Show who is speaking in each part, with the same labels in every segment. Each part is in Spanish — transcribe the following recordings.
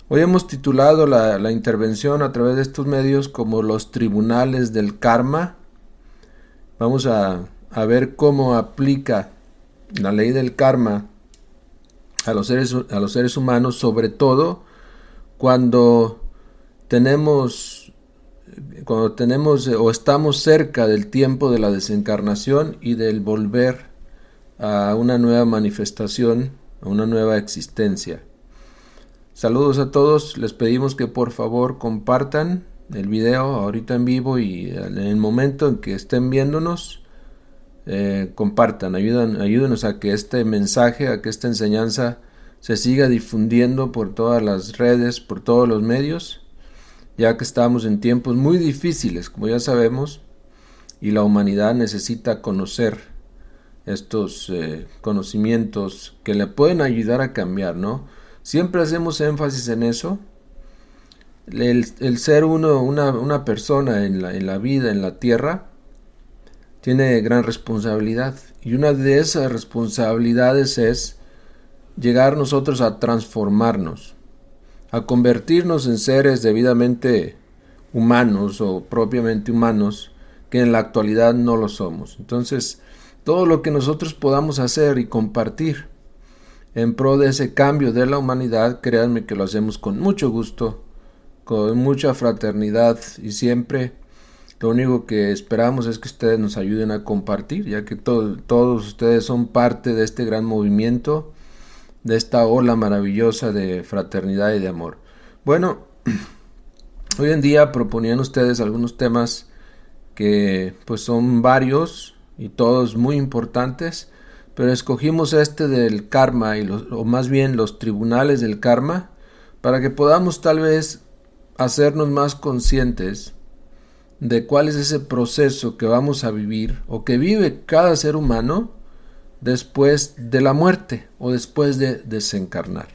Speaker 1: Hoy hemos titulado la intervención a través de estos medios como los tribunales del karma. Vamos a ver cómo aplica la ley del karma a los seres humanos, sobre todo cuando tenemos, o estamos cerca del tiempo de la desencarnación y del volver a una nueva manifestación, a una nueva existencia. Saludos a todos, les pedimos que por favor compartan el video ahorita en vivo y en el momento en que estén viéndonos, compartan, ayúdenos a que este mensaje, a que esta enseñanza se siga difundiendo por todas las redes, por todos los medios, ya que estamos en tiempos muy difíciles, como ya sabemos, y la humanidad necesita conocer estos conocimientos que le pueden ayudar a cambiar, ¿no? Siempre hacemos énfasis en eso. El ser una persona en la vida, en la tierra, tiene gran responsabilidad. Y una de esas responsabilidades es llegar nosotros a transformarnos, a convertirnos en seres debidamente humanos o propiamente humanos, que en la actualidad no lo somos. Entonces, todo lo que nosotros podamos hacer y compartir en pro de ese cambio de la humanidad, créanme que lo hacemos con mucho gusto, con mucha fraternidad, y siempre lo único que esperamos es que ustedes nos ayuden a compartir, ya que todos ustedes son parte de este gran movimiento, de esta ola maravillosa de fraternidad y de amor. Bueno, hoy en día proponían ustedes algunos temas que pues son varios y todos muy importantes, pero escogimos este del karma, o más bien los tribunales del karma, para que podamos tal vez hacernos más conscientes de cuál es ese proceso que vamos a vivir o que vive cada ser humano después de la muerte o después de desencarnar.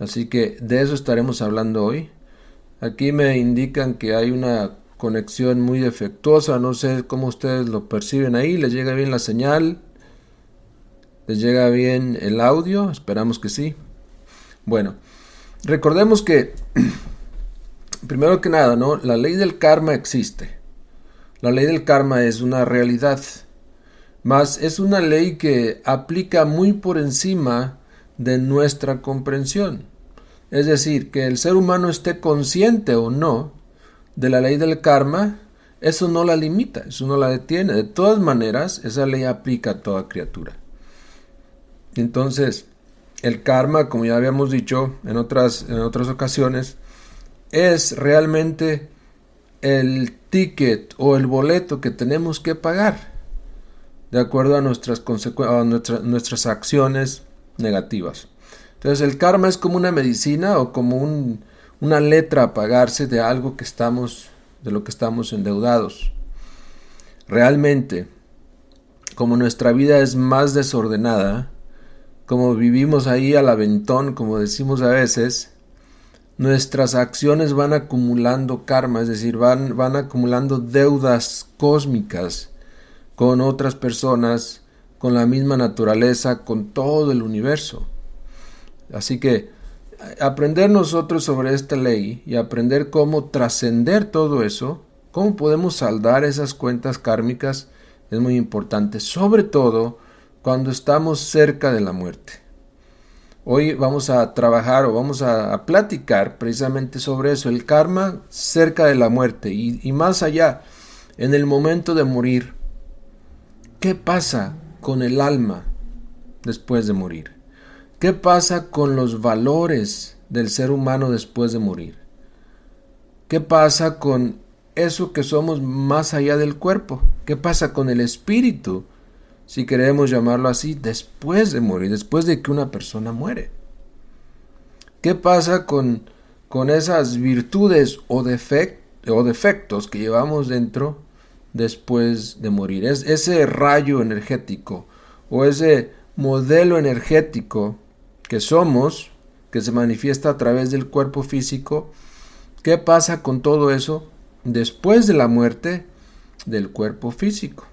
Speaker 1: Así que de eso estaremos hablando hoy. Aquí me indican que hay una conexión muy defectuosa, no sé cómo ustedes lo perciben ahí. ¿Les llega bien la señal? ¿Les llega bien el audio? Esperamos que sí. Bueno, recordemos que primero que nada, ¿no? La ley del karma existe. La ley del karma es una realidad, mas es una ley que aplica muy por encima de nuestra comprensión. Es decir, que el ser humano esté consciente o no de la ley del karma, eso no la limita, eso no la detiene. De todas maneras, esa ley aplica a toda criatura. Entonces, el karma, como ya habíamos dicho en otras ocasiones, es realmente el ticket o el boleto que tenemos que pagar de acuerdo a nuestras acciones negativas. Entonces, el karma es como una medicina o como una letra a pagarse de algo de lo que estamos endeudados. Realmente, como nuestra vida es más desordenada, como vivimos ahí al aventón, como decimos a veces, nuestras acciones van acumulando karma, es decir, van acumulando deudas cósmicas con otras personas, con la misma naturaleza, con todo el universo. Así que aprender nosotros sobre esta ley y aprender cómo trascender todo eso, cómo podemos saldar esas cuentas kármicas, es muy importante, sobre todo cuando estamos cerca de la muerte. Hoy vamos a trabajar o vamos a platicar precisamente sobre eso, el karma cerca de la muerte y más allá, en el momento de morir. ¿Qué pasa con el alma después de morir? ¿Qué pasa con los valores del ser humano después de morir? ¿Qué pasa con eso que somos más allá del cuerpo? ¿Qué pasa con el espíritu, si queremos llamarlo así, después de morir, después de que una persona muere? ¿Qué pasa con esas virtudes o defectos que llevamos dentro después de morir? Es ese rayo energético o ese modelo energético que somos, que se manifiesta a través del cuerpo físico. ¿Qué pasa con todo eso después de la muerte del cuerpo físico?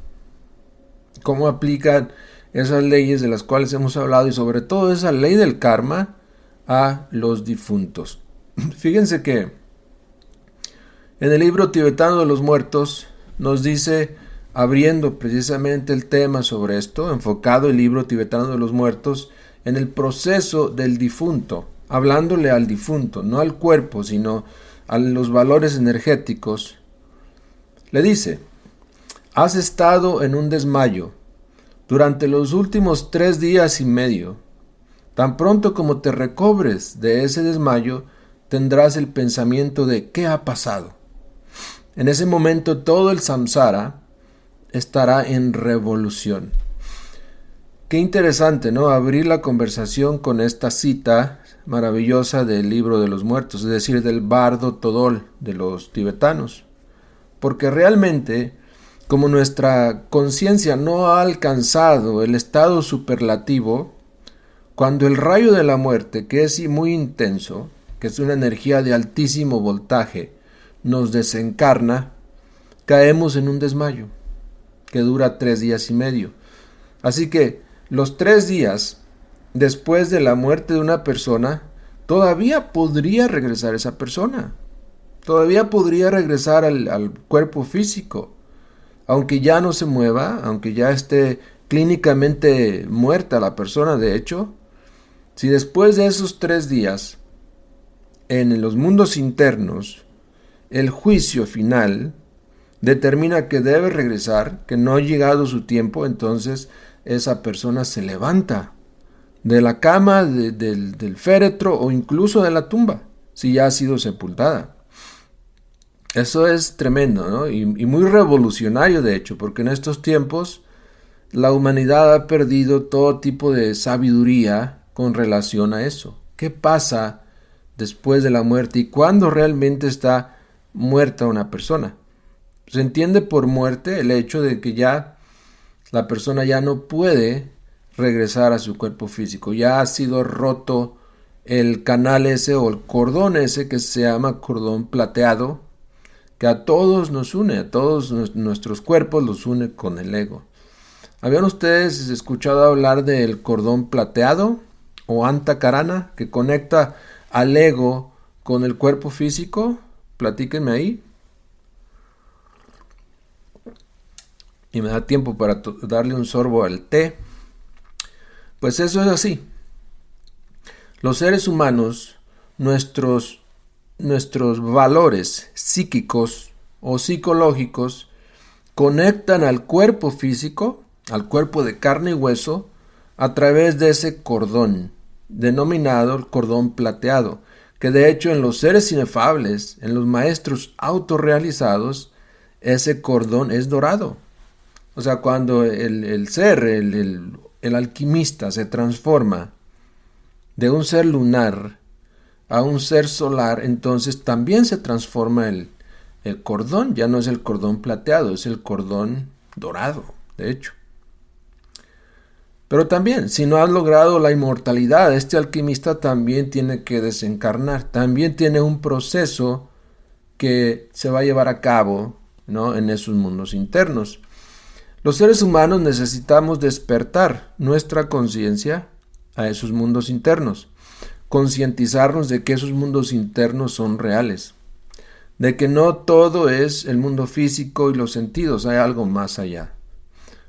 Speaker 1: ¿Cómo aplican esas leyes de las cuales hemos hablado y sobre todo esa ley del karma a los difuntos. Fíjense que en el libro tibetano de los muertos nos dice, abriendo precisamente el tema sobre esto, enfocado el libro tibetano de los muertos en el proceso del difunto, hablándole al difunto, no al cuerpo, sino a los valores energéticos, le dice: has estado en un desmayo durante los últimos 3 días y medio. Tan pronto como te recobres de ese desmayo, tendrás el pensamiento de ¿qué ha pasado? En ese momento todo el samsara estará en revolución. Qué interesante, ¿no? Abrir la conversación con esta cita maravillosa del libro de los muertos, es decir, del bardo Todol de los tibetanos. Porque realmente, como nuestra conciencia no ha alcanzado el estado superlativo, cuando el rayo de la muerte, que es muy intenso, que es una energía de altísimo voltaje, nos desencarna, caemos en un desmayo que dura 3 días y medio. Así que los 3 días después de la muerte de una persona, todavía podría regresar esa persona. Todavía podría regresar al cuerpo físico. Aunque ya no se mueva, aunque ya esté clínicamente muerta la persona, de hecho, si después de esos 3 días, en los mundos internos, el juicio final determina que debe regresar, que no ha llegado su tiempo, entonces esa persona se levanta de la cama, del féretro o incluso de la tumba, si ya ha sido sepultada. Eso es tremendo, ¿no? Y muy revolucionario, de hecho, porque en estos tiempos la humanidad ha perdido todo tipo de sabiduría con relación a eso. ¿Qué pasa después de la muerte y cuándo realmente está muerta una persona? Se entiende por muerte el hecho de que ya la persona ya no puede regresar a su cuerpo físico. Ya ha sido roto el canal ese o el cordón ese que se llama cordón plateado, que a todos nos une, a todos nuestros cuerpos los une con el ego. ¿Habían ustedes escuchado hablar del cordón plateado o antakarana que conecta al ego con el cuerpo físico? Platíquenme ahí. Y me da tiempo para darle un sorbo al té. Pues eso es así. Los seres humanos, nuestros valores psíquicos o psicológicos, conectan al cuerpo físico, al cuerpo de carne y hueso, a través de ese cordón, denominado el cordón plateado, que de hecho en los seres inefables, en los maestros autorrealizados, ese cordón es dorado. O sea, cuando el ser, el alquimista se transforma de un ser lunar a un ser solar, entonces también se transforma el cordón. Ya no es el cordón plateado, es el cordón dorado, de hecho. Pero también, si no has logrado la inmortalidad, este alquimista también tiene que desencarnar. También tiene un proceso que se va a llevar a cabo, ¿no?, en esos mundos internos. Los seres humanos necesitamos despertar nuestra conciencia a esos mundos internos, concientizarnos de que esos mundos internos son reales, de que no todo es el mundo físico y los sentidos, hay algo más allá.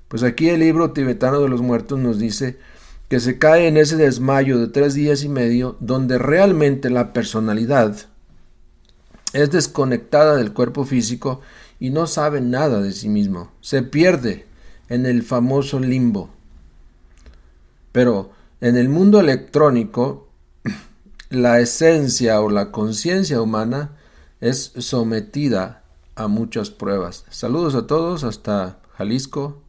Speaker 1: Pues aquí el libro tibetano de los muertos nos dice que se cae en ese desmayo de 3 días y medio donde realmente la personalidad es desconectada del cuerpo físico y no sabe nada de sí mismo, se pierde en el famoso limbo. Pero en el mundo electrónico, la esencia o la conciencia humana es sometida a muchas pruebas. Saludos a todos hasta Jalisco.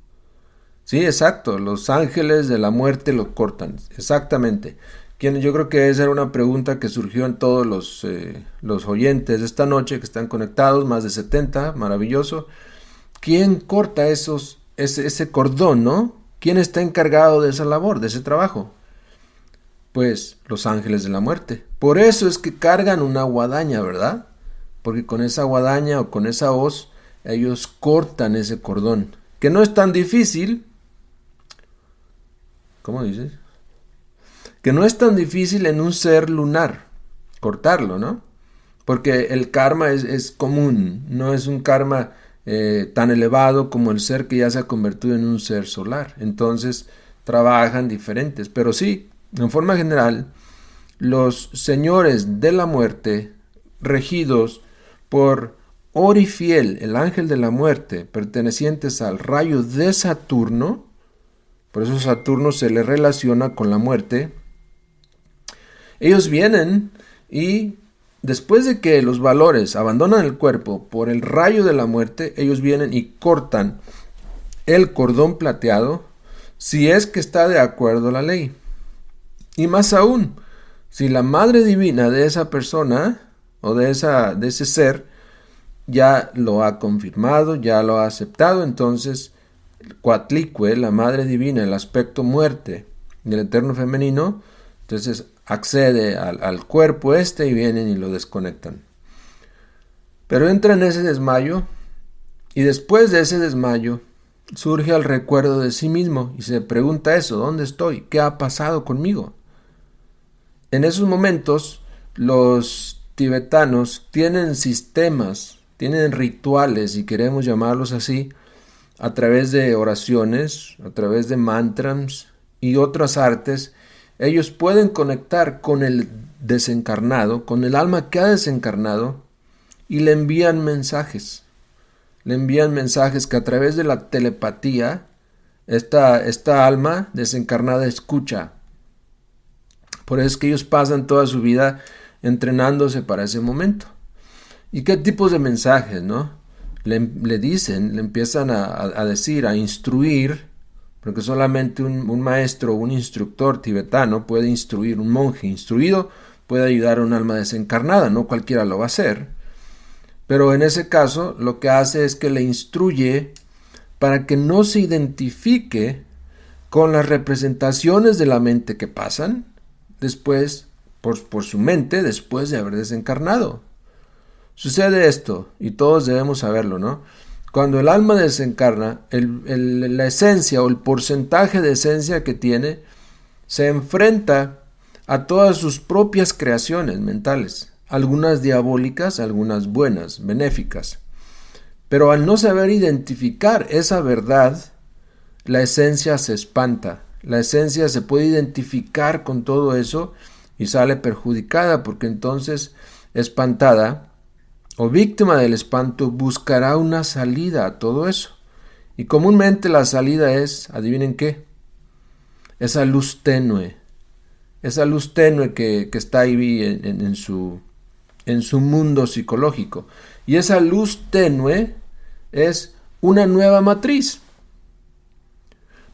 Speaker 1: Sí, exacto, los ángeles de la muerte lo cortan, exactamente. Yo creo que esa era una pregunta que surgió en todos los oyentes de esta noche que están conectados, más de 70, maravilloso. ¿Quién corta ese cordón, no? ¿Quién está encargado de esa labor, de ese trabajo? Pues los ángeles de la muerte. Por eso es que cargan una guadaña, ¿verdad? Porque con esa guadaña o con esa hoz ellos cortan ese cordón, que no es tan difícil. ¿Cómo dices? que no es tan difícil en un ser lunar cortarlo, ¿no? Porque el karma es común, no es un karma tan elevado como el ser que ya se ha convertido en un ser solar. Entonces trabajan diferentes, pero sí, en forma general, los señores de la muerte, regidos por Orifiel, el ángel de la muerte, pertenecientes al rayo de Saturno, por eso Saturno se le relaciona con la muerte, ellos vienen y después de que los valores abandonan el cuerpo por el rayo de la muerte, ellos vienen y cortan el cordón plateado si es que está de acuerdo a la ley. Y más aún, si la madre divina de esa persona o de ese ser ya lo ha confirmado, ya lo ha aceptado, entonces Coatlicue, la madre divina, el aspecto muerte del eterno femenino, entonces accede al cuerpo y vienen y lo desconectan. Pero entra en ese desmayo y después de ese desmayo surge el recuerdo de sí mismo y se pregunta eso, ¿dónde estoy? ¿Qué ha pasado conmigo? En esos momentos los tibetanos tienen sistemas, tienen rituales, si queremos llamarlos así, a través de oraciones, a través de mantras y otras artes. Ellos pueden conectar con el desencarnado, con el alma que ha desencarnado, y le envían mensajes. Le envían mensajes que a través de la telepatía esta alma desencarnada escucha. Por eso es que ellos pasan toda su vida entrenándose para ese momento. ¿Y qué tipos de mensajes, no? Le dicen, le empiezan a decir, a instruir, porque solamente un maestro o un instructor tibetano puede instruir, un monje instruido puede ayudar a un alma desencarnada, no cualquiera lo va a hacer. Pero en ese caso lo que hace es que le instruye para que no se identifique con las representaciones de la mente que pasan después, por su mente, después de haber desencarnado. Sucede esto, y todos debemos saberlo, ¿no? Cuando el alma desencarna, la esencia o el porcentaje de esencia que tiene se enfrenta a todas sus propias creaciones mentales, algunas diabólicas, algunas buenas, benéficas. Pero al no saber identificar esa verdad, la esencia se espanta, la esencia se puede identificar con todo eso y sale perjudicada, porque entonces, espantada o víctima del espanto, buscará una salida a todo eso. Y comúnmente la salida es, adivinen qué, esa luz tenue que está ahí en su mundo psicológico. Y esa luz tenue es una nueva matriz.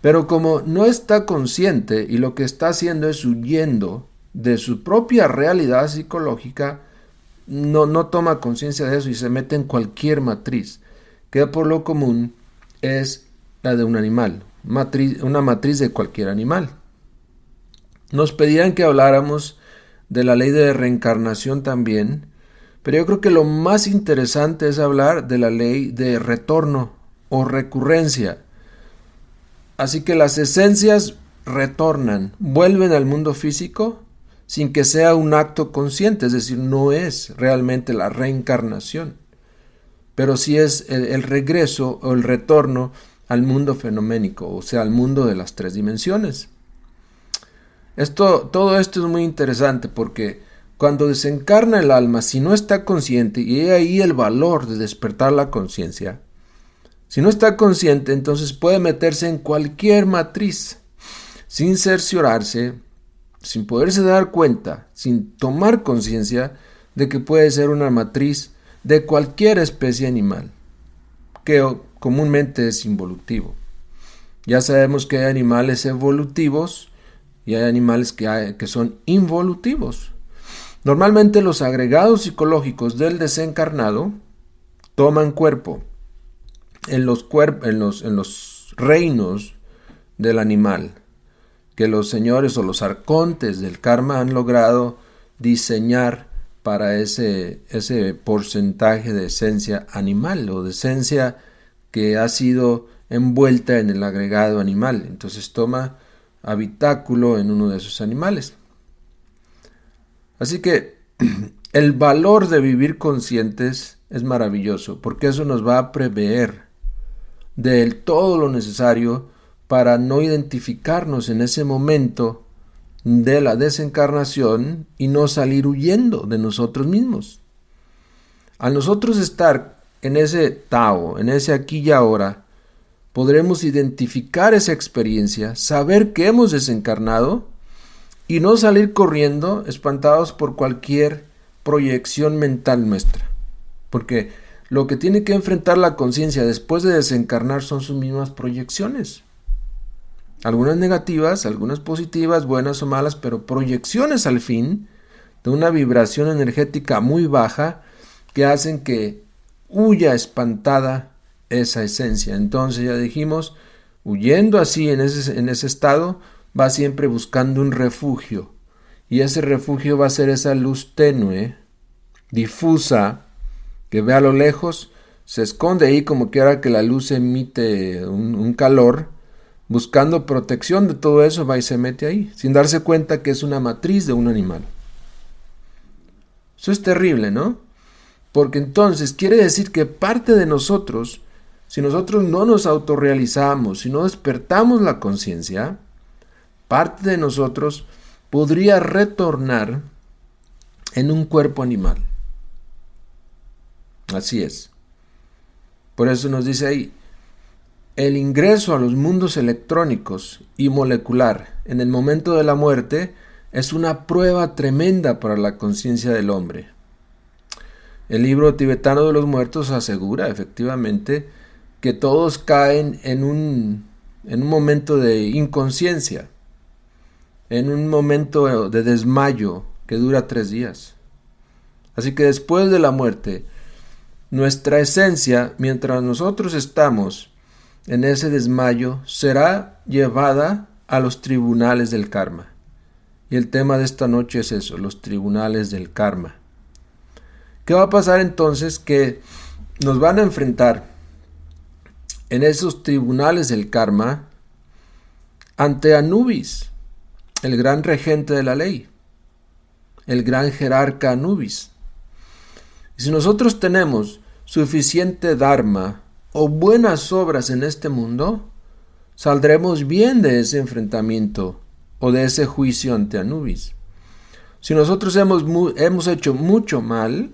Speaker 1: Pero como no está consciente y lo que está haciendo es huyendo de su propia realidad psicológica, no toma conciencia de eso y se mete en cualquier matriz, que por lo común es la de un animal, una matriz de cualquier animal. Nos pedían que habláramos de la ley de reencarnación también, pero yo creo que lo más interesante es hablar de la ley de retorno o recurrencia. Así que las esencias retornan, vuelven al mundo físico sin que sea un acto consciente, es decir, no es realmente la reencarnación, pero sí es el regreso o el retorno al mundo fenoménico, o sea, al mundo de las tres dimensiones. Todo esto es muy interesante porque cuando desencarna el alma, si no está consciente, y hay ahí el valor de despertar la conciencia, si no está consciente, entonces puede meterse en cualquier matriz, sin cerciorarse, sin poderse dar cuenta, sin tomar conciencia de que puede ser una matriz de cualquier especie animal, que comúnmente es involutivo. Ya sabemos que hay animales evolutivos y hay animales que son involutivos. Normalmente los agregados psicológicos del desencarnado toman cuerpo en los reinos del animal, que los señores o los arcontes del karma han logrado diseñar para ese porcentaje de esencia animal o de esencia que ha sido envuelta en el agregado animal. Entonces toma habitáculo en uno de esos animales. Así que el valor de vivir conscientes es maravilloso, porque eso nos va a prever de todo lo necesario para no identificarnos en ese momento de la desencarnación y no salir huyendo de nosotros mismos. Al nosotros estar en ese Tao, en ese aquí y ahora, podremos identificar esa experiencia, saber que hemos desencarnado y no salir corriendo espantados por cualquier proyección mental nuestra. Porque lo que tiene que enfrentar la conciencia después de desencarnar son sus mismas proyecciones. Algunas negativas, algunas positivas, buenas o malas, pero proyecciones al fin de una vibración energética muy baja que hacen que huya espantada esa esencia. Entonces ya dijimos, huyendo así en ese estado, va siempre buscando un refugio. Y ese refugio va a ser esa luz tenue, difusa, que ve a lo lejos, se esconde ahí como quiera que la luz emite un calor, buscando protección de todo eso, va y se mete ahí, sin darse cuenta que es una matriz de un animal. Eso es terrible, ¿no? Porque entonces quiere decir que parte de nosotros, si nosotros no nos autorrealizamos, si no despertamos la conciencia, parte de nosotros podría retornar en un cuerpo animal. Así es. Por eso nos dice ahí, el ingreso a los mundos electrónicos y molecular en el momento de la muerte es una prueba tremenda para la conciencia del hombre. El libro tibetano de los muertos asegura efectivamente que todos caen en un momento de inconsciencia, en un momento de desmayo que dura 3 días. Así que después de la muerte, nuestra esencia, mientras nosotros estamos en ese desmayo, será llevada a los tribunales del karma. Y el tema de esta noche es eso, los tribunales del karma. ¿Qué va a pasar entonces? Que nos van a enfrentar en esos tribunales del karma ante Anubis, el gran regente de la ley, el gran jerarca Anubis. Y si nosotros tenemos suficiente dharma o buenas obras en este mundo, saldremos bien de ese enfrentamiento o de ese juicio ante Anubis. Si nosotros hemos hecho mucho mal,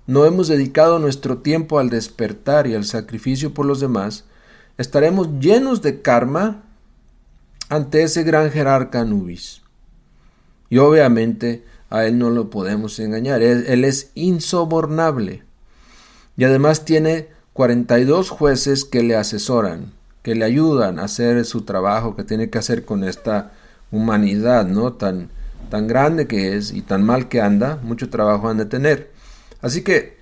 Speaker 1: no hemos dedicado nuestro tiempo al despertar y al sacrificio por los demás, estaremos llenos de karma ante ese gran jerarca Anubis. Y obviamente a él no lo podemos engañar, él es insobornable. Y además tiene 42 jueces que le asesoran, que le ayudan a hacer su trabajo que tiene que hacer con esta humanidad, ¿no? Tan grande que es y tan mal que anda, mucho trabajo han de tener. Así que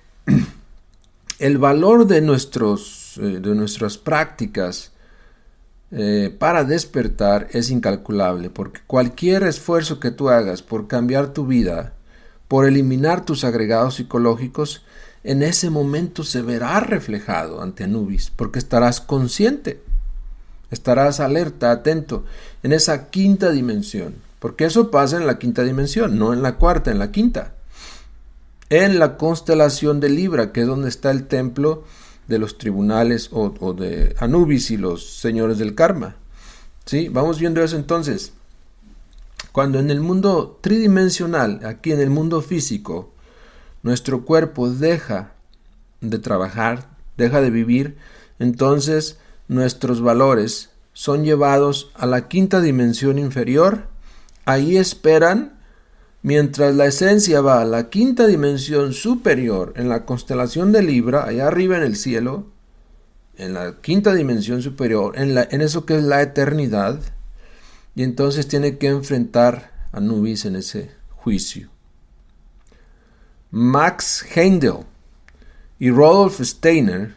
Speaker 1: el valor de nuestras prácticas para despertar es incalculable, porque cualquier esfuerzo que tú hagas por cambiar tu vida, por eliminar tus agregados psicológicos, en ese momento se verá reflejado ante Anubis, porque estarás consciente, estarás alerta, atento, en esa quinta dimensión, porque eso pasa en la quinta dimensión, no en la cuarta, en la quinta, en la constelación de Libra, que es donde está el templo de los tribunales o de Anubis y los señores del karma. ¿Sí? Vamos viendo eso entonces. Cuando en el mundo tridimensional, aquí en el mundo físico, nuestro cuerpo deja de trabajar, deja de vivir, entonces nuestros valores son llevados a la quinta dimensión inferior. Ahí esperan, mientras la esencia va a la quinta dimensión superior, en la constelación de Libra, allá arriba en el cielo, en la quinta dimensión superior, en eso que es la eternidad, y entonces tiene que enfrentar a Anubis en ese juicio. Max Heindel y Rudolf Steiner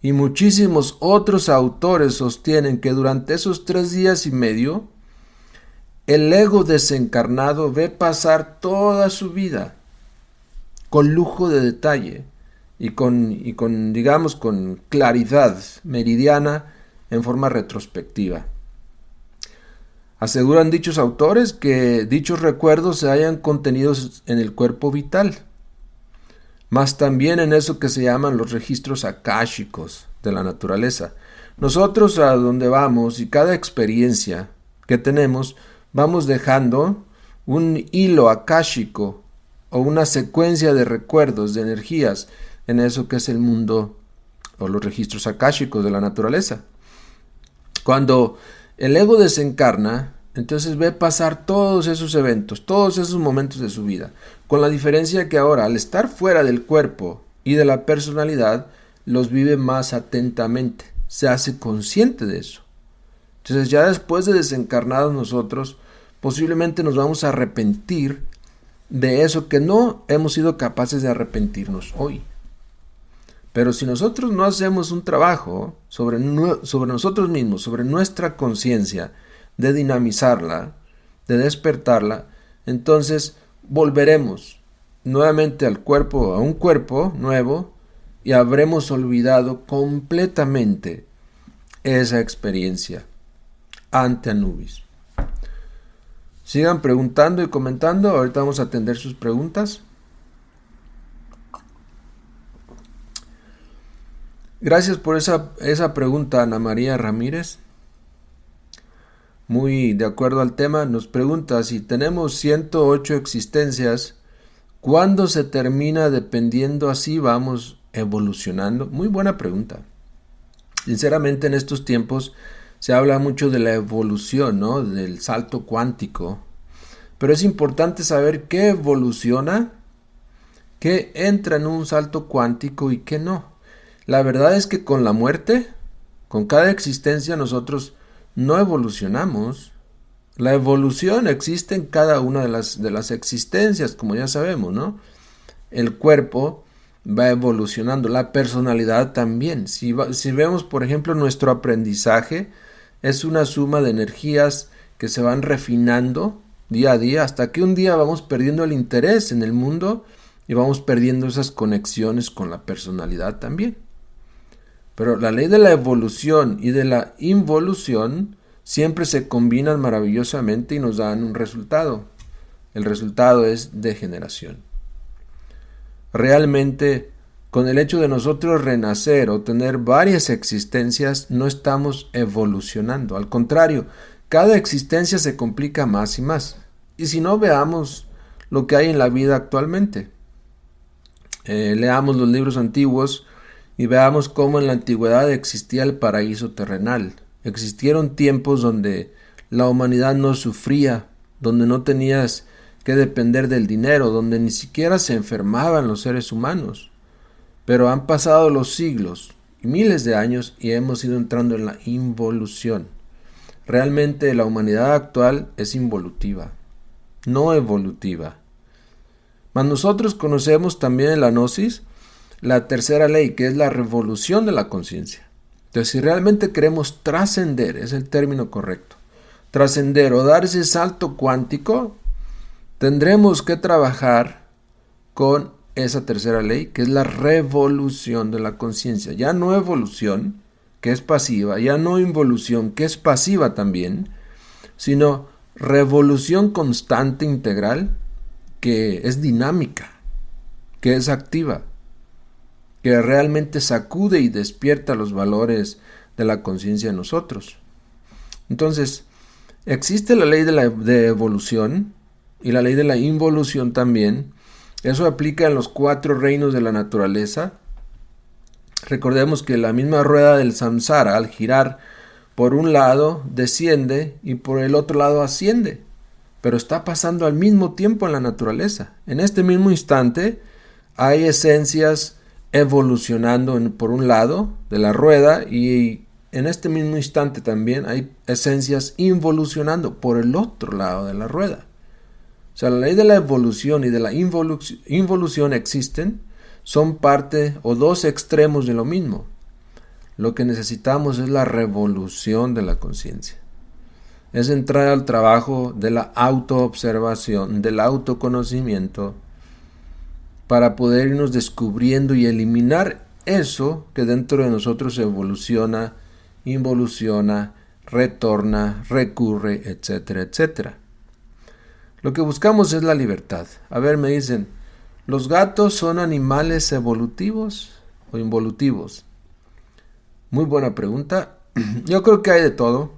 Speaker 1: y muchísimos otros autores sostienen que durante esos 3 días y medio el ego desencarnado ve pasar toda su vida con lujo de detalle y con digamos, con claridad meridiana en forma retrospectiva. Aseguran dichos autores que dichos recuerdos se hayan contenidos en el cuerpo vital, más también en eso que se llaman los registros akáshicos de la naturaleza. Nosotros a donde vamos y cada experiencia que tenemos, vamos dejando un hilo akáshico o una secuencia de recuerdos, de energías, en eso que es el mundo o los registros akáshicos de la naturaleza. Cuando el ego desencarna, entonces ve pasar todos esos eventos, todos esos momentos de su vida, con la diferencia que ahora, al estar fuera del cuerpo y de la personalidad, los vive más atentamente, se hace consciente de eso. Entonces ya después de desencarnados nosotros, posiblemente nos vamos a arrepentir de eso que no hemos sido capaces de arrepentirnos hoy. Pero si nosotros no hacemos un trabajo sobre nosotros mismos, sobre nuestra conciencia, de dinamizarla, de despertarla, entonces volveremos nuevamente al cuerpo, a un cuerpo nuevo, y habremos olvidado completamente esa experiencia ante Anubis. Sigan preguntando y comentando, ahorita vamos a atender sus preguntas. Gracias por esa pregunta, Ana María Ramírez. Muy de acuerdo al tema, nos pregunta si tenemos 108 existencias, ¿cuándo se termina? Dependiendo así vamos evolucionando. Muy buena pregunta. Sinceramente en estos tiempos se habla mucho de la evolución, ¿no? Del salto cuántico. Pero es importante saber qué evoluciona, qué entra en un salto cuántico y qué no. La verdad es que con la muerte, con cada existencia nosotros no evolucionamos. La evolución existe en cada una de las existencias, como ya sabemos, ¿no? El cuerpo va evolucionando, la personalidad también. Si vemos, por ejemplo, nuestro aprendizaje, es una suma de energías que se van refinando día a día, hasta que un día vamos perdiendo el interés en el mundo y vamos perdiendo esas conexiones con la personalidad también. Pero la ley de la evolución y de la involución siempre se combinan maravillosamente y nos dan un resultado. El resultado es degeneración. Realmente, con el hecho de nosotros renacer o tener varias existencias, no estamos evolucionando. Al contrario, cada existencia se complica más y más. Y si no, veamos lo que hay en la vida actualmente. Leamos los libros antiguos y veamos cómo en la antigüedad existía el paraíso terrenal. Existieron tiempos donde la humanidad no sufría, donde no tenías que depender del dinero, donde ni siquiera se enfermaban los seres humanos. Pero han pasado los siglos y miles de años y hemos ido entrando en la involución. Realmente la humanidad actual es involutiva, no evolutiva. Mas nosotros conocemos también en la Gnosis la tercera ley, que es la revolución de la conciencia. Entonces, si realmente queremos trascender, es el término correcto, trascender o dar ese salto cuántico, tendremos que trabajar con esa tercera ley, que es la revolución de la conciencia. Ya no evolución, que es pasiva, ya no involución, que es pasiva también, sino revolución constante integral, que es dinámica, que es activa, que realmente sacude y despierta los valores de la conciencia en nosotros. Entonces, existe la ley de evolución y la ley de la involución también. Eso aplica en los 4 reinos de la naturaleza. Recordemos que la misma rueda del samsara, al girar por un lado, desciende y por el otro lado asciende. Pero está pasando al mismo tiempo en la naturaleza. En este mismo instante hay esencias evolucionando por un lado de la rueda y en este mismo instante también hay esencias involucionando por el otro lado de la rueda. O sea, la ley de la evolución y de la involución existen, son parte o dos extremos de lo mismo. Lo que necesitamos es la revolución de la conciencia. Es entrar al trabajo de la autoobservación, del autoconocimiento, para poder irnos descubriendo y eliminar eso que dentro de nosotros evoluciona, involuciona, retorna, recurre, etcétera, etcétera. Lo que buscamos es la libertad. A ver, me dicen, ¿los gatos son animales evolutivos o involutivos? Muy buena pregunta. Yo creo que hay de todo.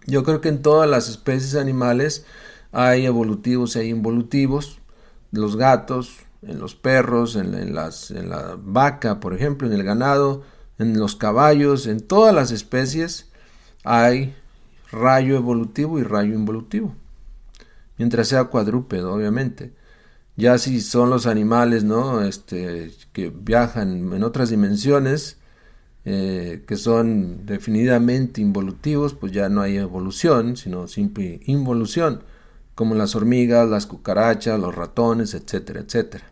Speaker 1: Yo creo que en todas las especies animales hay evolutivos y hay involutivos. Los gatos, en los perros, en la vaca, por ejemplo, en el ganado, en los caballos, en todas las especies hay rayo evolutivo y rayo involutivo. Mientras sea cuadrúpedo, obviamente. Ya si son los animales, ¿no? Que viajan en otras dimensiones, que son definitivamente involutivos, pues ya no hay evolución, sino simple involución, como las hormigas, las cucarachas, los ratones, etcétera, etcétera.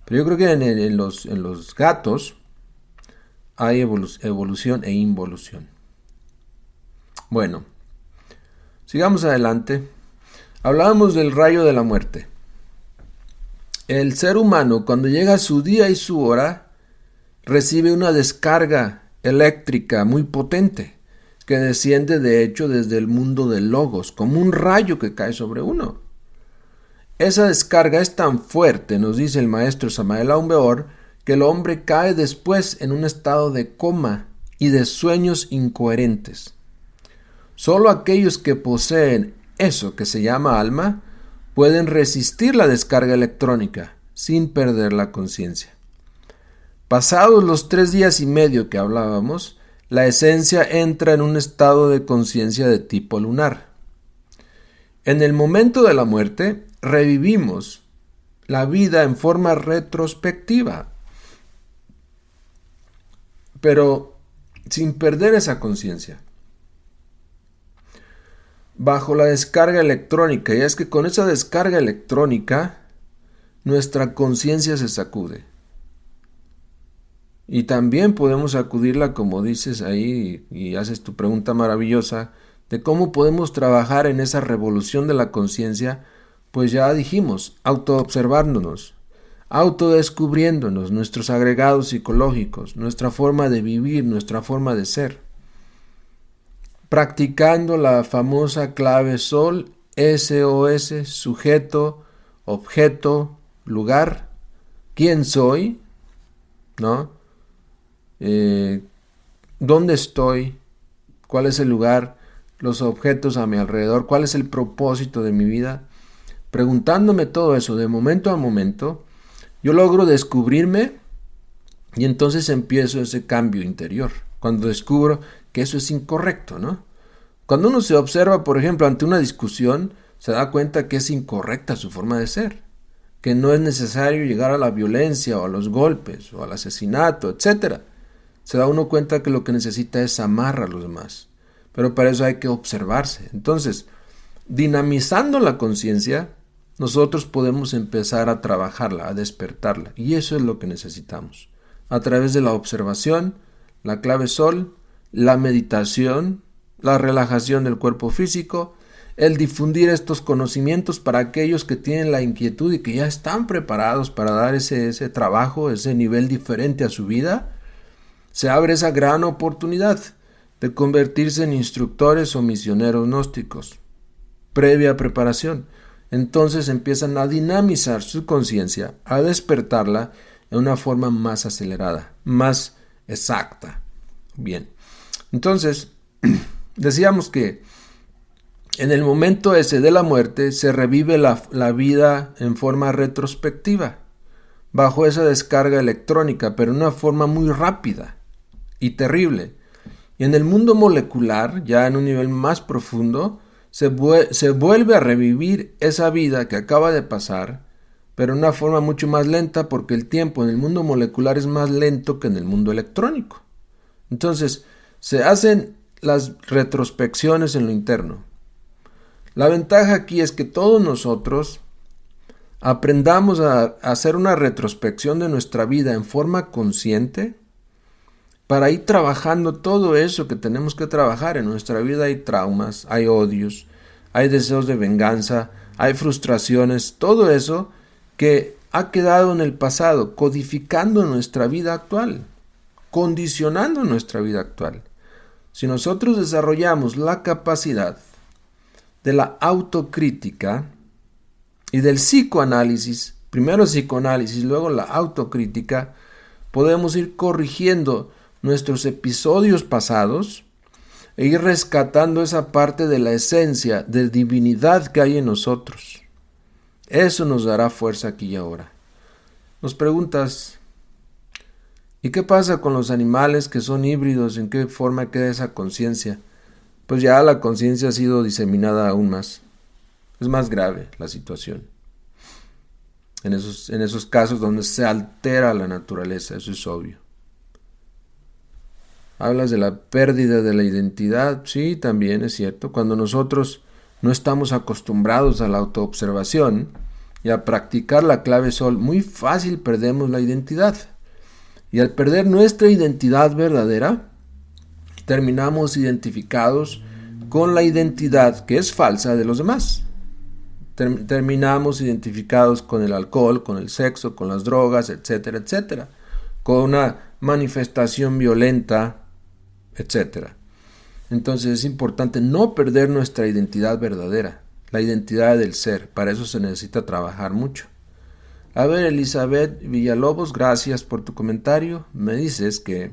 Speaker 1: Pero yo creo que en los gatos hay evolución e involución. Bueno, sigamos adelante. Hablábamos del rayo de la muerte. El ser humano, cuando llega su día y su hora, recibe una descarga eléctrica muy potente, que desciende de hecho desde el mundo del logos, como un rayo que cae sobre uno. Esa descarga es tan fuerte, nos dice el maestro Samael Aun Weor, que el hombre cae después en un estado de coma y de sueños incoherentes. Solo aquellos que poseen eso que se llama alma pueden resistir la descarga electrónica sin perder la conciencia. Pasados los 3 días y medio que hablábamos, la esencia entra en un estado de conciencia de tipo lunar. En el momento de la muerte, revivimos la vida en forma retrospectiva, pero sin perder esa conciencia. Bajo la descarga electrónica, y es que con esa descarga electrónica, nuestra conciencia se sacude. Y también podemos sacudirla, como dices ahí, y haces tu pregunta maravillosa, de cómo podemos trabajar en esa revolución de la conciencia. Pues ya dijimos, autoobservándonos, autodescubriéndonos, nuestros agregados psicológicos, nuestra forma de vivir, nuestra forma de ser. Practicando la famosa clave SOL, SOS, sujeto, objeto, lugar, quién soy, ¿no? ¿Dónde estoy? ¿Cuál es el lugar? Los objetos a mi alrededor, ¿cuál es el propósito de mi vida? Preguntándome todo eso de momento a momento, yo logro descubrirme y entonces empiezo ese cambio interior. Cuando descubro que eso es incorrecto, ¿no? Cuando uno se observa, por ejemplo, ante una discusión, se da cuenta que es incorrecta su forma de ser, que no es necesario llegar a la violencia o a los golpes o al asesinato, etc. Se da uno cuenta que lo que necesita es amar a los demás, pero para eso hay que observarse. Entonces, dinamizando la conciencia, nosotros podemos empezar a trabajarla, a despertarla, y eso es lo que necesitamos. A través de la observación, la clave SOL, la meditación, la relajación del cuerpo físico, el difundir estos conocimientos para aquellos que tienen la inquietud y que ya están preparados para dar ese trabajo, ese nivel diferente a su vida, se abre esa gran oportunidad de convertirse en instructores o misioneros gnósticos. Previa preparación, entonces empiezan a dinamizar su conciencia, a despertarla en una forma más acelerada, más exacta. Bien, entonces decíamos que en el momento ese de la muerte se revive la vida en forma retrospectiva, bajo esa descarga electrónica, pero en una forma muy rápida y terrible. Y en el mundo molecular, ya en un nivel más profundo, se vuelve a revivir esa vida que acaba de pasar, pero en una forma mucho más lenta, porque el tiempo en el mundo molecular es más lento que en el mundo electrónico. Entonces, se hacen las retrospecciones en lo interno. La ventaja aquí es que todos nosotros aprendamos a hacer una retrospección de nuestra vida en forma consciente, para ir trabajando todo eso que tenemos que trabajar. En nuestra vida hay traumas, hay odios, hay deseos de venganza, hay frustraciones, todo eso que ha quedado en el pasado, codificando nuestra vida actual, condicionando nuestra vida actual. Si nosotros desarrollamos la capacidad de la autocrítica y del psicoanálisis, primero el psicoanálisis, luego la autocrítica, podemos ir corrigiendo nuestros episodios pasados e ir rescatando esa parte de la esencia, de divinidad que hay en nosotros. Eso nos dará fuerza aquí y ahora. Nos preguntas, ¿y qué pasa con los animales que son híbridos? ¿En qué forma queda esa conciencia? Pues ya la conciencia ha sido diseminada aún más. Es más grave la situación. En esos casos donde se altera la naturaleza, eso es obvio. Hablas de la pérdida de la identidad. Sí, también es cierto. Cuando nosotros no estamos acostumbrados a la autoobservación y a practicar la clave sol, muy fácil perdemos la identidad. Y al perder nuestra identidad verdadera, terminamos identificados con la identidad que es falsa de los demás. Terminamos identificados con el alcohol, con el sexo, con las drogas, etcétera, etcétera. Con una manifestación violenta, etcétera. Entonces es importante no perder nuestra identidad verdadera, la identidad del ser. Para eso se necesita trabajar mucho. A ver, Elizabeth Villalobos, gracias por tu comentario. Me dices que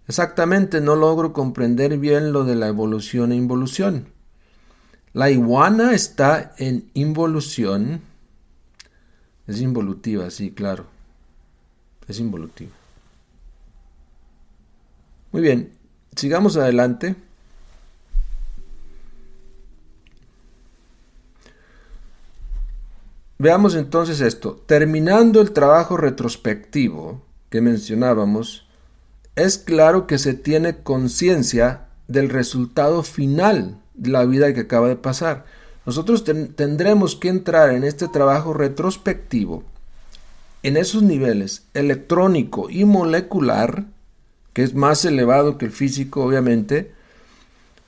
Speaker 1: exactamente no logro comprender bien lo de la evolución e involución. La iguana está en involución. Es involutiva, sí, claro. Es involutiva. Muy bien, sigamos adelante. Veamos entonces esto. Terminando el trabajo retrospectivo que mencionábamos, es claro que se tiene conciencia del resultado final de la vida que acaba de pasar. Nosotros tendremos que entrar en este trabajo retrospectivo, en esos niveles electrónico y molecular, que es más elevado que el físico, obviamente,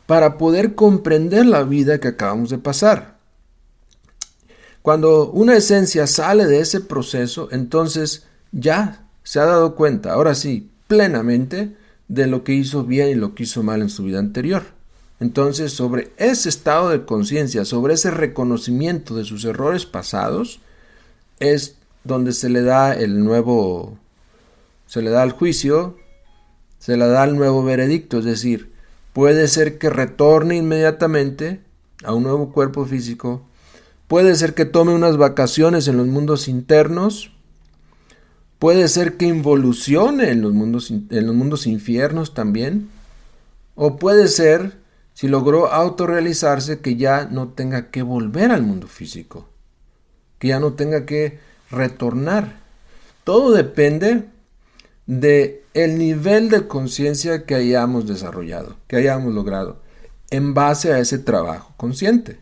Speaker 1: para poder comprender la vida que acabamos de pasar. Cuando una esencia sale de ese proceso, entonces ya se ha dado cuenta, ahora sí, plenamente, de lo que hizo bien y lo que hizo mal en su vida anterior. Entonces, sobre ese estado de conciencia, sobre ese reconocimiento de sus errores pasados, es donde se le da el juicio, se le da el nuevo veredicto, es decir, puede ser que retorne inmediatamente a un nuevo cuerpo físico, puede ser que tome unas vacaciones en los mundos internos, puede ser que involucione en los mundos infiernos también, o puede ser, si logró autorrealizarse, que ya no tenga que volver al mundo físico, que ya no tenga que retornar. Todo depende de el nivel de conciencia que hayamos desarrollado, que hayamos logrado, en base a ese trabajo consciente.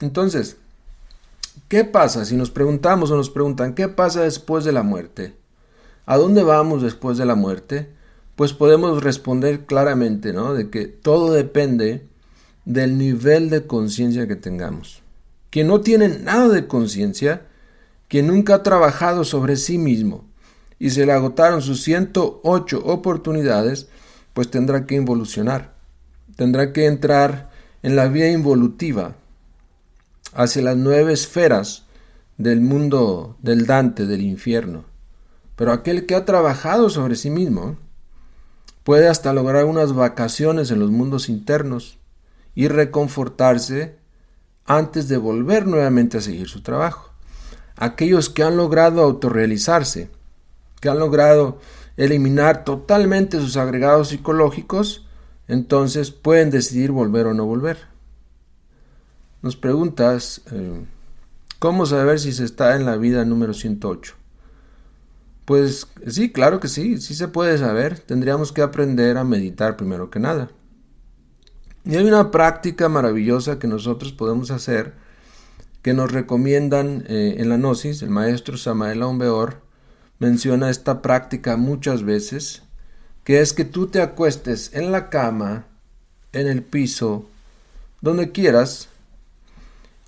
Speaker 1: Entonces, ¿qué pasa si nos preguntamos o nos preguntan qué pasa después de la muerte? ¿A dónde vamos después de la muerte? Pues podemos responder claramente, ¿no? De que todo depende del nivel de conciencia que tengamos. Quien no tiene nada de conciencia, quien nunca ha trabajado sobre sí mismo y se le agotaron sus 108 oportunidades, pues tendrá que involucionar. Tendrá que entrar en la vía involutiva hacia las 9 esferas del mundo del Dante, del infierno. Pero aquel que ha trabajado sobre sí mismo puede hasta lograr unas vacaciones en los mundos internos y reconfortarse antes de volver nuevamente a seguir su trabajo. Aquellos que han logrado autorrealizarse, que han logrado eliminar totalmente sus agregados psicológicos, entonces pueden decidir volver o no volver. Nos preguntas, ¿cómo saber si se está en la vida número 108? Pues sí, claro que sí se puede saber. Tendríamos que aprender a meditar primero que nada. Y hay una práctica maravillosa que nosotros podemos hacer, que nos recomiendan en la Gnosis. El maestro Samael Aun Weor menciona esta práctica muchas veces, que es que tú te acuestes en la cama, en el piso, donde quieras,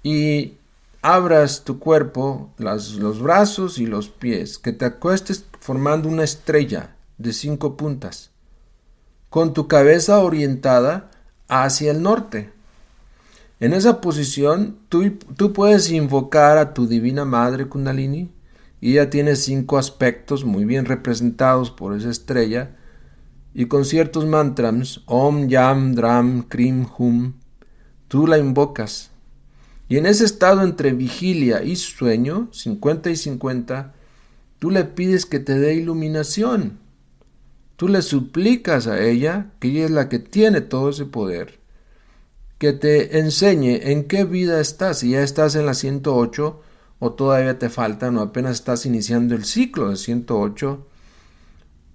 Speaker 1: y abras tu cuerpo, los brazos y los pies, que te acuestes formando una estrella de 5 puntas. con tu cabeza orientada hacia el norte. En esa posición, tú puedes invocar a tu Divina Madre Kundalini, y ella tiene 5 aspectos muy bien representados por esa estrella, y con ciertos mantras, Om, Yam, Dram, Krim, Hum, tú la invocas. Y en ese estado entre vigilia y sueño, 50 y 50, tú le pides que te dé iluminación. Tú le suplicas a ella, que ella es la que tiene todo ese poder, que te enseñe en qué vida estás, si ya estás en la 108 o todavía te faltan o apenas estás iniciando el ciclo de 108.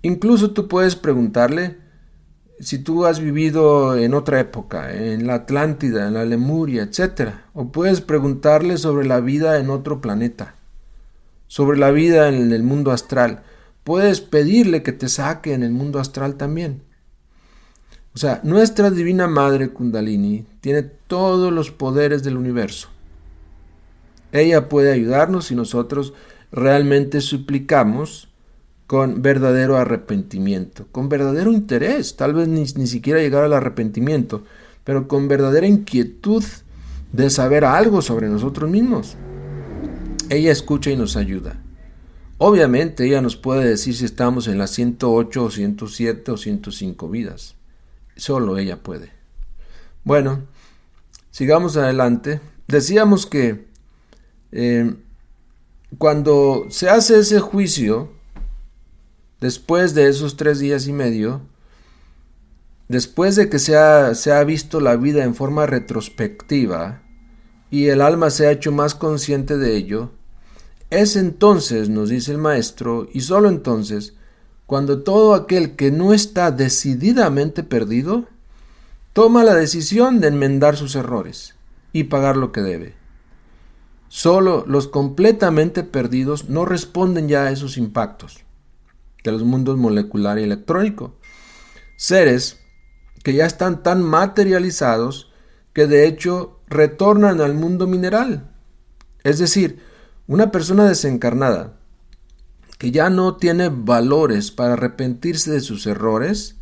Speaker 1: Incluso tú puedes preguntarle si tú has vivido en otra época, en la Atlántida, en la Lemuria, etc. O puedes preguntarle sobre la vida en otro planeta, sobre la vida en el mundo astral. Puedes pedirle que te saque en el mundo astral también. O sea, nuestra Divina Madre Kundalini tiene todos los poderes del universo. Ella puede ayudarnos si nosotros realmente suplicamos con verdadero arrepentimiento, con verdadero interés, tal vez ni siquiera llegar al arrepentimiento, pero con verdadera inquietud de saber algo sobre nosotros mismos. Ella escucha y nos ayuda. Obviamente ella nos puede decir si estamos en las 108 o 107 o 105 vidas. Solo ella puede. Bueno, sigamos adelante. Decíamos que cuando se hace ese juicio, después de esos 3 días y medio, después de que se ha visto la vida en forma retrospectiva y el alma se ha hecho más consciente de ello, es entonces, nos dice el maestro, y solo entonces, cuando todo aquel que no está decididamente perdido, toma la decisión de enmendar sus errores y pagar lo que debe. Solo los completamente perdidos no responden ya a esos impactos de los mundos molecular y electrónico. Seres que ya están tan materializados que de hecho retornan al mundo mineral. Es decir, una persona desencarnada que ya no tiene valores para arrepentirse de sus errores,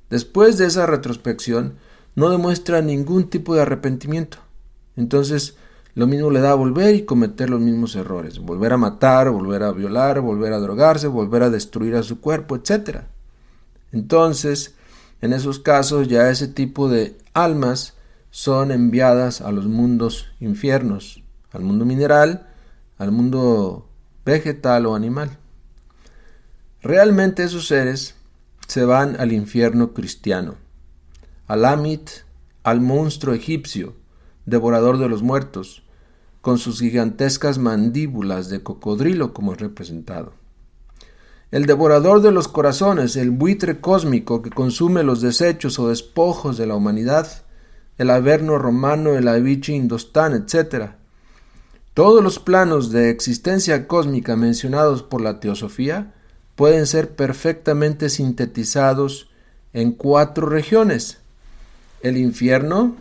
Speaker 1: después de esa retrospección no demuestra ningún tipo de arrepentimiento. Entonces, lo mismo le da a volver y cometer los mismos errores, volver a matar, volver a violar, volver a drogarse, volver a destruir a su cuerpo, etc. Entonces, en esos casos ya ese tipo de almas son enviadas a los mundos infiernos, al mundo mineral, al mundo vegetal o animal. Realmente esos seres se van al infierno cristiano, al Amit, al monstruo egipcio, devorador de los muertos, con sus gigantescas mandíbulas de cocodrilo como es representado. El devorador de los corazones, el buitre cósmico que consume los desechos o despojos de la humanidad, el Averno romano, el Avicii indostán, etc. Todos los planos de existencia cósmica mencionados por la teosofía pueden ser perfectamente sintetizados en 4 regiones: el infierno,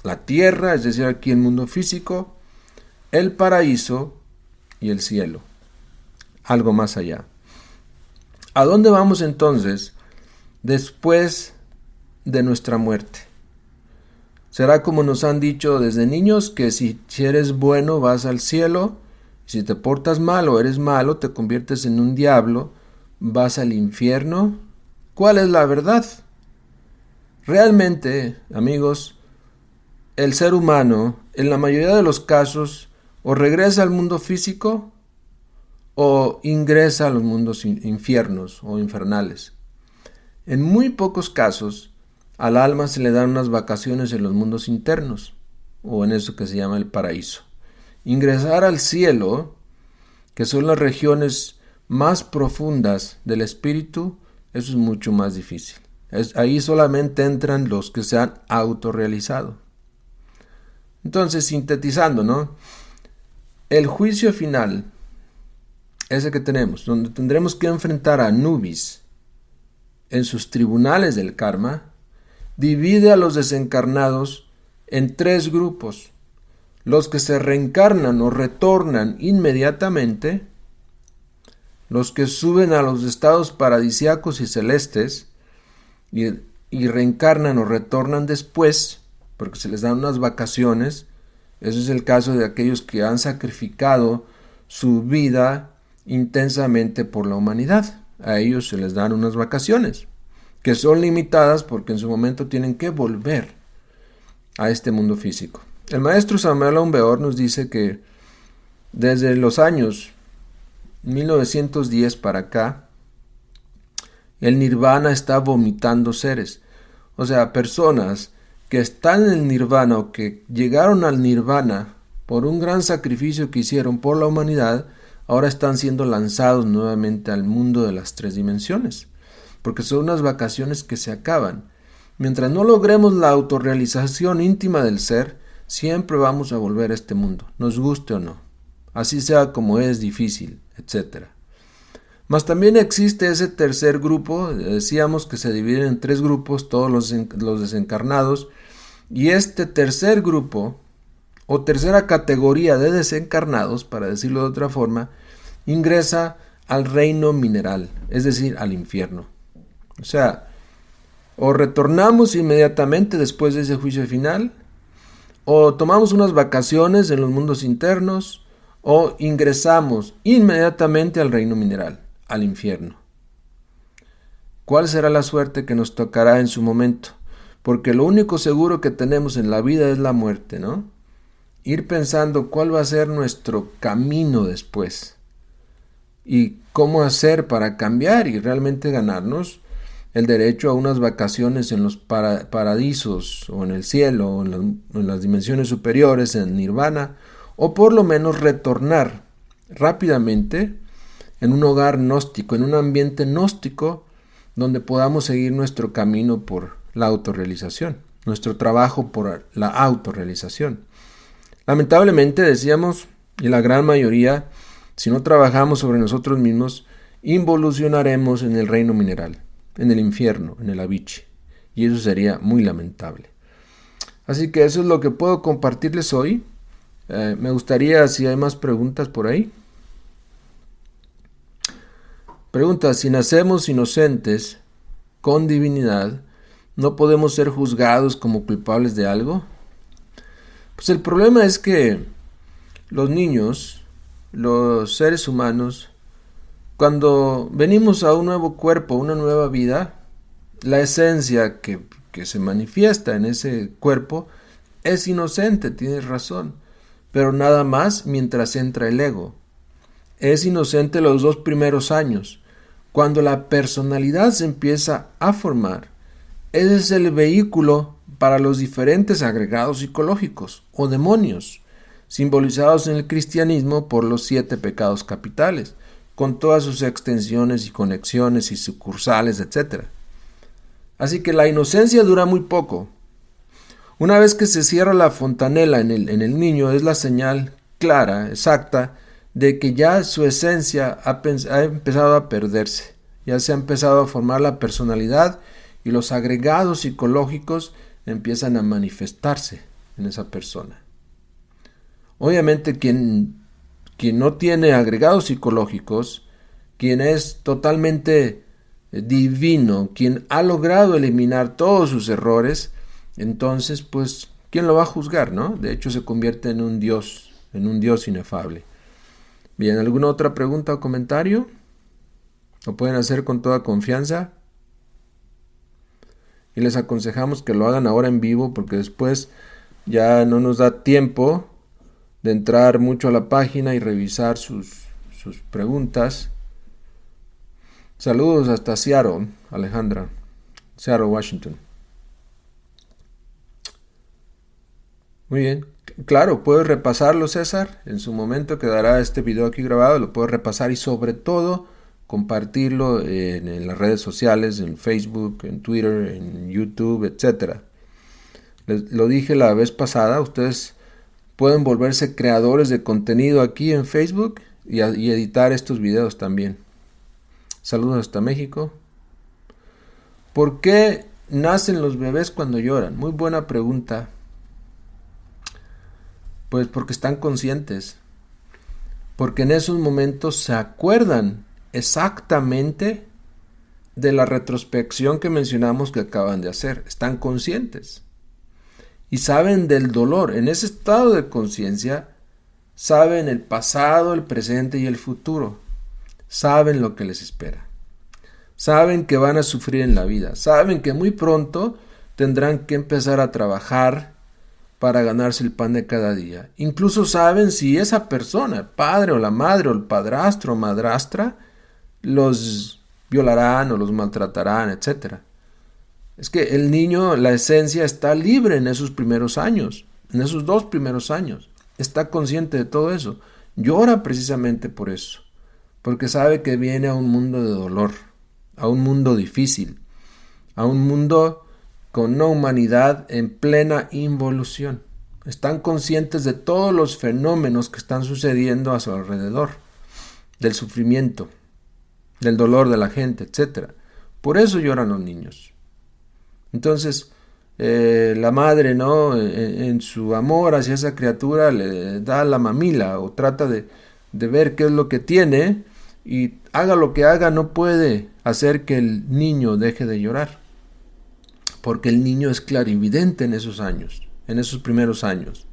Speaker 1: la tierra, es decir, aquí el mundo físico, el paraíso y el cielo, algo más allá. ¿A dónde vamos entonces después de nuestra muerte? ¿Será como nos han dicho desde niños, que si eres bueno vas al cielo, si te portas mal o eres malo te conviertes en un diablo, vas al infierno? ¿Cuál es la verdad? Realmente, amigos, el ser humano, en la mayoría de los casos, o regresa al mundo físico o ingresa a los mundos infiernos o infernales. En muy pocos casos, al alma se le dan unas vacaciones en los mundos internos, o en eso que se llama el paraíso. Ingresar al cielo, que son las regiones más profundas del espíritu, eso es mucho más difícil. Ahí solamente entran los que se han autorrealizado. Entonces, sintetizando, ¿no? El juicio final, ese que tenemos, donde tendremos que enfrentar a Anubis en sus tribunales del karma, divide a los desencarnados en 3 grupos: los que se reencarnan o retornan inmediatamente, los que suben a los estados paradisíacos y celestes, y y reencarnan o retornan después, porque se les dan unas vacaciones. Eso es el caso de aquellos que han sacrificado su vida intensamente por la humanidad. A ellos se les dan unas vacaciones, que son limitadas porque en su momento tienen que volver a este mundo físico. El maestro Samuel Aumbeor nos dice que desde los años 1910 para acá, el nirvana está vomitando seres. O sea, personas que están en el nirvana o que llegaron al nirvana por un gran sacrificio que hicieron por la humanidad, ahora están siendo lanzados nuevamente al mundo de las 3 dimensiones. Porque son unas vacaciones que se acaban. Mientras no logremos la autorrealización íntima del ser, siempre vamos a volver a este mundo, nos guste o no. Así sea como es difícil, etc. Mas también existe ese tercer grupo, decíamos que se dividen en 3 grupos, todos los desencarnados, y este tercer grupo, o tercera categoría de desencarnados, para decirlo de otra forma, ingresa al reino mineral, es decir, al infierno. O sea, o retornamos inmediatamente después de ese juicio final, o tomamos unas vacaciones en los mundos internos, o ingresamos inmediatamente al reino mineral, al infierno. ¿Cuál será la suerte que nos tocará en su momento? Porque lo único seguro que tenemos en la vida es la muerte, ¿no? Ir pensando cuál va a ser nuestro camino después y cómo hacer para cambiar y realmente ganarnos el derecho a unas vacaciones en los paradisos o en el cielo o en las dimensiones superiores, en nirvana, o por lo menos retornar rápidamente en un hogar gnóstico, en un ambiente gnóstico donde podamos seguir nuestro camino por la autorrealización, nuestro trabajo por la autorrealización. Lamentablemente, decíamos, y la gran mayoría, si no trabajamos sobre nosotros mismos, involucionaremos en el reino mineral, en el infierno, en el Aviche, y eso sería muy lamentable. Así que eso es lo que puedo compartirles hoy. Me gustaría si hay más preguntas por ahí. Pregunta: si nacemos inocentes, con divinidad, ¿no podemos ser juzgados como culpables de algo? Pues el problema es que los niños, los seres humanos, cuando venimos a un nuevo cuerpo, una nueva vida, la esencia que se manifiesta en ese cuerpo es inocente, tienes razón, pero nada más mientras entra el ego. Es inocente los 2 primeros años. Cuando la personalidad se empieza a formar, ese es el vehículo para los diferentes agregados psicológicos o demonios, simbolizados en el cristianismo por los 7 pecados capitales, con todas sus extensiones y conexiones y sucursales, etc. Así que la inocencia dura muy poco. Una vez que se cierra la fontanela en el niño, es la señal clara, exacta, de que ya su esencia ha empezado a perderse. Ya se ha empezado a formar la personalidad y los agregados psicológicos empiezan a manifestarse en esa persona. Obviamente quien no tiene agregados psicológicos, quien es totalmente divino, quien ha logrado eliminar todos sus errores, entonces pues ¿quién lo va a juzgar, no? De hecho se convierte en un Dios inefable. Bien, ¿alguna otra pregunta o comentario? Lo pueden hacer con toda confianza. Y les aconsejamos que lo hagan ahora en vivo porque después ya no nos da tiempo de entrar mucho a la página y revisar sus preguntas. Saludos hasta Seattle, Alejandra. Seattle, Washington. Muy bien. Claro, puedes repasarlo, César. En su momento quedará este video aquí grabado. Lo puedes repasar y sobre todo compartirlo en las redes sociales, en Facebook, en Twitter, en YouTube, etc. Lo dije la vez pasada. Ustedes pueden volverse creadores de contenido aquí en Facebook y editar estos videos también. Saludos hasta México. ¿Por qué nacen los bebés cuando lloran? Muy buena pregunta. Pues porque están conscientes. Porque en esos momentos se acuerdan exactamente de la retrospección que mencionamos que acaban de hacer. Están conscientes y saben del dolor. En ese estado de conciencia saben el pasado, el presente y el futuro. Saben lo que les espera. Saben que van a sufrir en la vida. Saben que muy pronto tendrán que empezar a trabajar para ganarse el pan de cada día. Incluso saben si esa persona, el padre o la madre o el padrastro o madrastra, los violarán o los maltratarán, etc. Es que el niño, la esencia, está libre en esos primeros años, en esos 2 primeros años. Está consciente de todo eso. Llora precisamente por eso, porque sabe que viene a un mundo de dolor, a un mundo difícil, a un mundo con una humanidad en plena involución. Están conscientes de todos los fenómenos que están sucediendo a su alrededor, del sufrimiento, del dolor de la gente, etc. Por eso lloran los niños. Entonces, la madre, ¿no? En su amor hacia esa criatura le da la mamila o trata de ver qué es lo que tiene, y haga lo que haga no puede hacer que el niño deje de llorar, porque el niño es clarividente en esos años, en esos primeros años,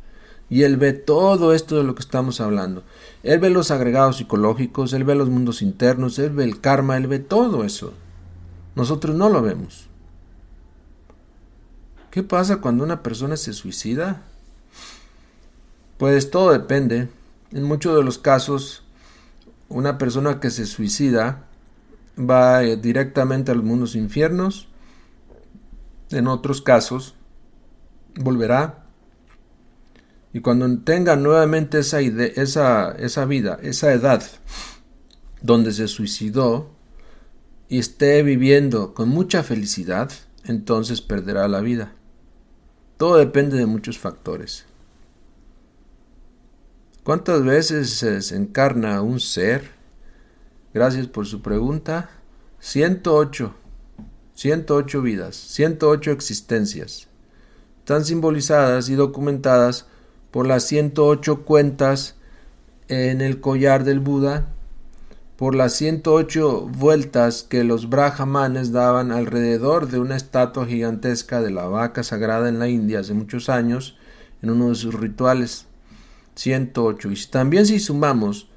Speaker 1: y él ve todo esto de lo que estamos hablando. Él ve los agregados psicológicos, él ve los mundos internos, él ve el karma, él ve todo eso. Nosotros no lo vemos. ¿Qué pasa cuando una persona se suicida? Pues todo depende. En muchos de los casos, una persona que se suicida va directamente a los mundos infiernos. En otros casos, volverá. Y cuando tenga nuevamente esa vida, esa edad donde se suicidó y esté viviendo con mucha felicidad, entonces perderá la vida. Todo depende de muchos factores. ¿Cuántas veces se encarna un ser? Gracias por su pregunta. 108 vidas, 108 existencias. Están simbolizadas y documentadas por las 108 cuentas en el collar del Buda, por las 108 vueltas que los brahmanes daban alrededor de una estatua gigantesca de la vaca sagrada en la India hace muchos años, en uno de sus rituales. 108. Y también si sumamos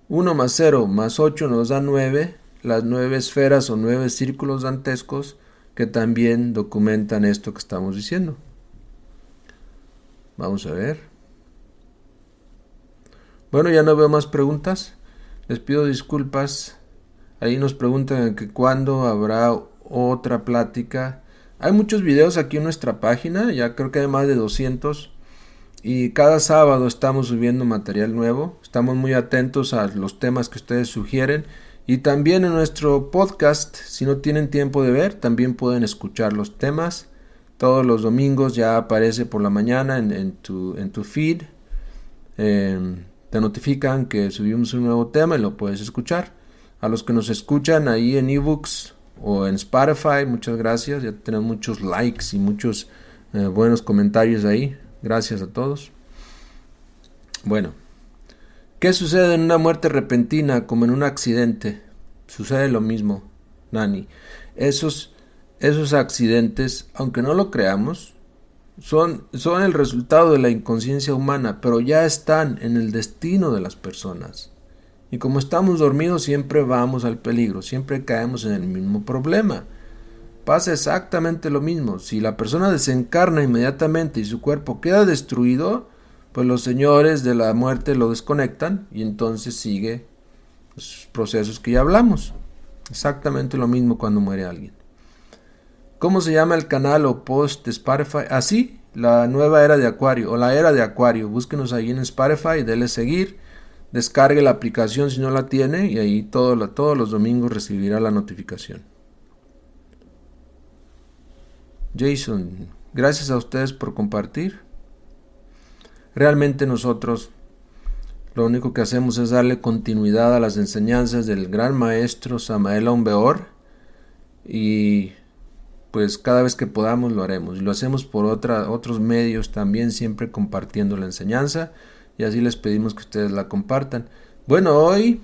Speaker 1: 1 más 0 más 8 nos da 9, las 9 esferas o 9 círculos dantescos que también documentan esto que estamos diciendo. Vamos a ver. Bueno, ya no veo más preguntas. Les pido disculpas. Ahí nos preguntan que cuándo habrá otra plática. Hay muchos videos aquí en nuestra página, ya creo que hay más de 200. Y cada sábado estamos subiendo material nuevo. Estamos muy atentos a los temas que ustedes sugieren. Y también en nuestro podcast, si no tienen tiempo de ver, también pueden escuchar los temas. Todos los domingos ya aparece por la mañana en tu feed. Te notifican que subimos un nuevo tema y lo puedes escuchar. A los que nos escuchan ahí en ebooks o en Spotify, muchas gracias. Ya tenemos muchos likes y muchos buenos comentarios ahí. Gracias a todos. Bueno, ¿qué sucede en una muerte repentina como en un accidente? Sucede lo mismo, Nani. Esos accidentes, aunque no lo creamos, son el resultado de la inconsciencia humana, pero ya están en el destino de las personas. Y como estamos dormidos, siempre vamos al peligro, siempre caemos en el mismo problema. Pasa exactamente lo mismo. Si la persona desencarna inmediatamente y su cuerpo queda destruido, pues los señores de la muerte lo desconectan y entonces sigue los procesos que ya hablamos. Exactamente lo mismo cuando muere alguien. ¿Cómo se llama el canal o post de Spotify? Así, la nueva era de Acuario o la era de Acuario. Búsquenos ahí en Spotify, dele seguir, descargue la aplicación si no la tiene y ahí todos los domingos recibirá la notificación. Jason, gracias a ustedes por compartir. Realmente nosotros lo único que hacemos es darle continuidad a las enseñanzas del gran maestro Samael Aun Weor y pues cada vez que podamos lo haremos y lo hacemos por otros medios también, siempre compartiendo la enseñanza y así les pedimos que ustedes la compartan. Bueno, hoy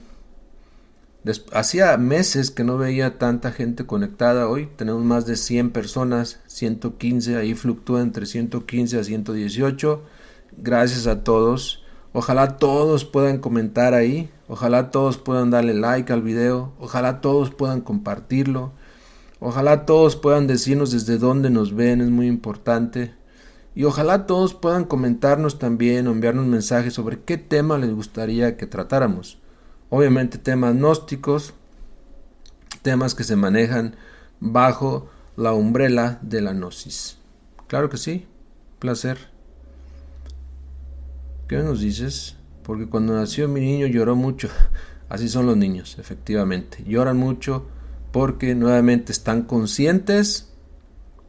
Speaker 1: Hacía meses que no veía tanta gente conectada. Hoy tenemos más de 100 personas, 115, ahí fluctúa entre 115 a 118. Gracias a todos. Ojalá todos puedan comentar ahí. Ojalá todos puedan darle like al video. Ojalá todos puedan compartirlo. Ojalá todos puedan decirnos desde dónde nos ven, es muy importante. Y ojalá todos puedan comentarnos también o enviarnos mensajes sobre qué tema les gustaría que tratáramos. Obviamente temas gnósticos, temas que se manejan bajo la umbrela de la gnosis. Claro que sí, placer. ¿Qué nos dices? Porque cuando nació mi niño lloró mucho. Así son los niños, efectivamente. Lloran mucho porque nuevamente están conscientes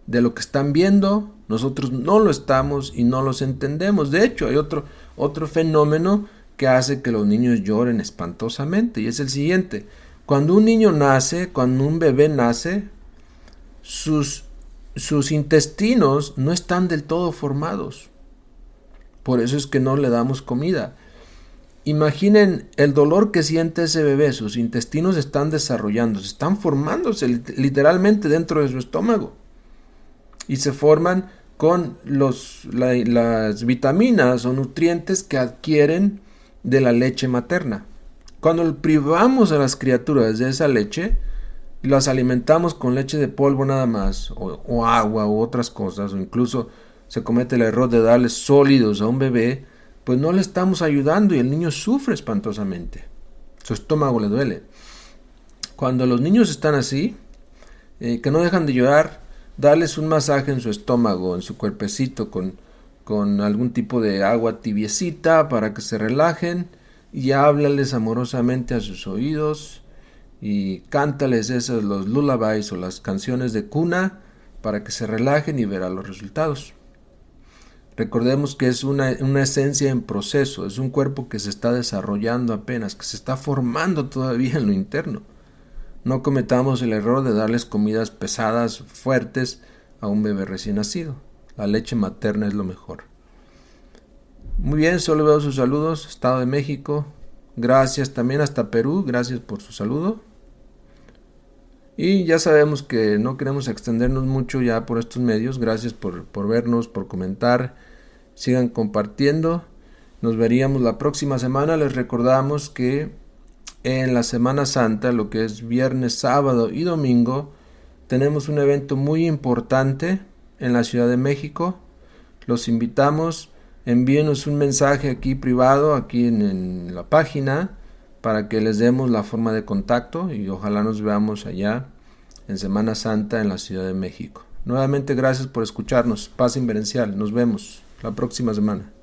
Speaker 1: de lo que están viendo. Nosotros no lo estamos y no los entendemos. De hecho, hay otro fenómeno que hace que los niños lloren espantosamente, y es el siguiente. Cuando un niño nace, cuando un bebé nace, sus intestinos no están del todo formados. Por eso es que no le damos comida. Imaginen el dolor que siente ese bebé. Sus intestinos están desarrollándose, están formándose literalmente dentro de su estómago. Y se forman con las vitaminas o nutrientes que adquieren de la leche materna. Cuando privamos a las criaturas de esa leche y las alimentamos con leche de polvo nada más, o agua u otras cosas, o incluso se comete el error de darles sólidos a un bebé, pues no le estamos ayudando y el niño sufre espantosamente. Su estómago le duele. Cuando los niños están así, que no dejan de llorar, darles un masaje en su estómago, en su cuerpecito, con algún tipo de agua tibiecita para que se relajen, y háblales amorosamente a sus oídos y cántales los lullabies o las canciones de cuna para que se relajen y verá los resultados. Recordemos que es una esencia en proceso, es un cuerpo que se está desarrollando apenas, que se está formando todavía en lo interno. No cometamos el error de darles comidas pesadas, fuertes a un bebé recién nacido. La leche materna es lo mejor. Muy bien, solo veo sus saludos. Estado de México. Gracias también hasta Perú. Gracias por su saludo. Y ya sabemos que no queremos extendernos mucho ya por estos medios. Gracias por vernos, por comentar. Sigan compartiendo. Nos veríamos la próxima semana. Les recordamos que en la Semana Santa, lo que es viernes, sábado y domingo, tenemos un evento muy importante en la Ciudad de México. Los invitamos, envíenos un mensaje aquí privado, aquí en la página, para que les demos la forma de contacto y ojalá nos veamos allá en Semana Santa en la Ciudad de México. Nuevamente gracias por escucharnos. Paz inverencial. Nos vemos la próxima semana.